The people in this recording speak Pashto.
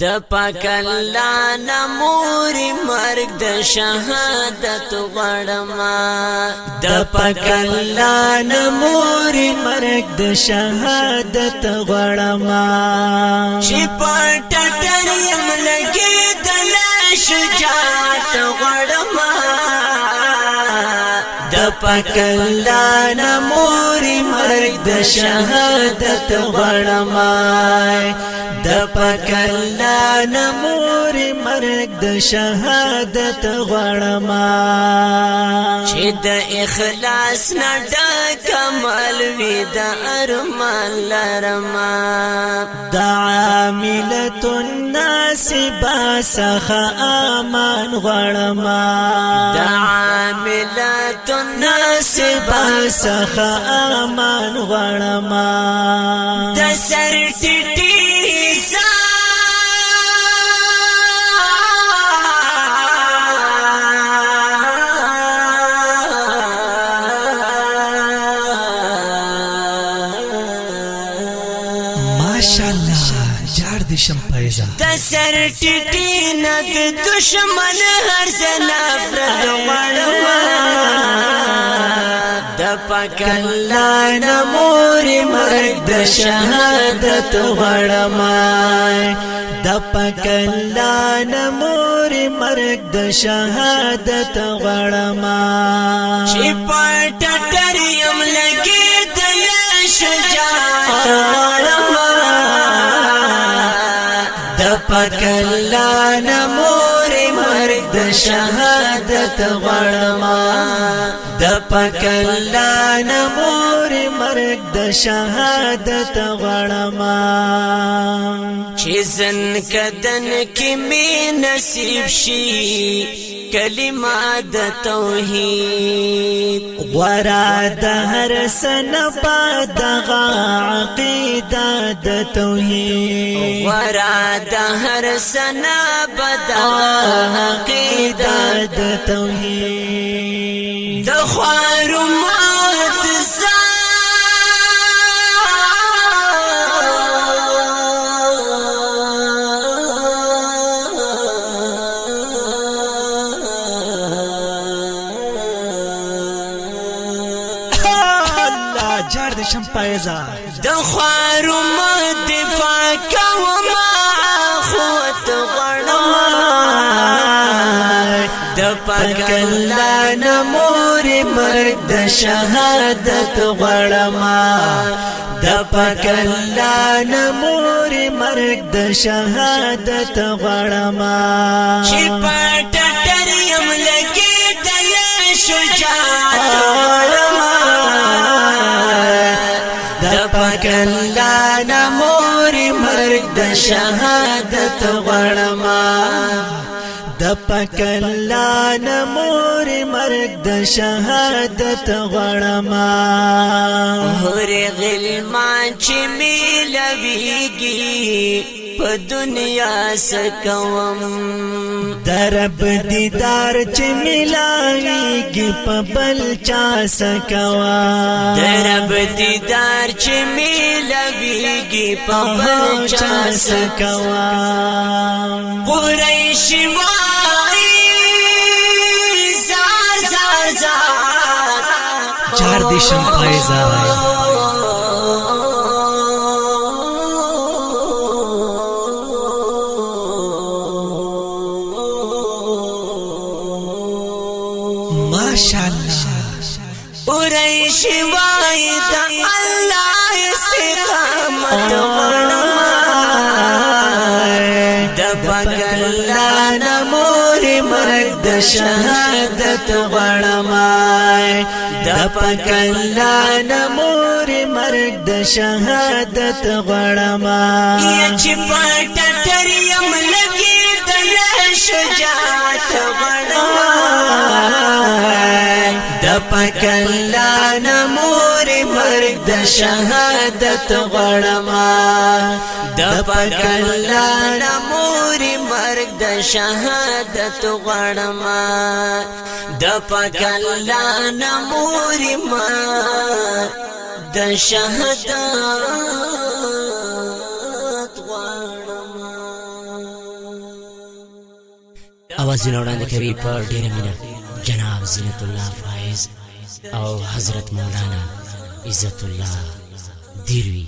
د پاک الله نموري مرګ د شهادت غړما د پاک الله نموري مرګ د شهادت غړما چې پټټر يم لګي د شجاعت غړما د پاک الله نموري مرګ د شهادت غړما د پاک الله نموري مرګ د شهادت غړما چې د اخلاص نه ډک عمل وي د ارمان لرما د عاملة الناس باسخ امان غړما د عاملة الناس باسخ امان غړما د سر ټټي د سر ټټي نه د دشمن هر نفرت غړما د پاک الله نموري مرګ د شهادت غړما د پاک الله نموري مرګ د شهادت غړما چې پټټر يم لګي د شجاعت غړما د پاک الله نموري مرګ د شهادت غړما د پاک الله نموري مرګ د شهادت غړما چې زن کدن کې می نصیب شي کلمه د توحید غورا د هر سن پد عقیده د توحید غورا د هر سن پد عقیده د توحید د خارمات شمپایزا د خارم دفاع کوما خوت غړما د پاک الله نموري مرګ د شهادت غړما د پاک الله نموري مرګ د شهادت غړما چې پټټر يم لګي د شجاعت غړما د پاک الله نموري مرګ د شهادت غړما د پاک الله نموري مرګ د شهادت غړما هر غلمان چې ملويږي په دنیا سکوم درب دیدار چې ملاويږي په بل چا سکوا درب دیدار چې ملاويږي په بل چا سکوا قریش وای زار زار زار چار دیشم فایزا قریش وای د الله استقامت غړما د پاک الله نموري مرګ د شهادت غړما د پاک الله نموري مرګ د شهادت غړما چې پټټر يم لګي د شجاعت غړما د پاک الله نموري مرګ د شهادت غړما د پاک الله نموري مرګ د شهادت غړما د پاک الله نموري مرګ د شهادت غړما اوازونه وړاندې کوي په ډېره مینه جناب زینت الله فایز او حضرت مولانا عزت الله دیروی.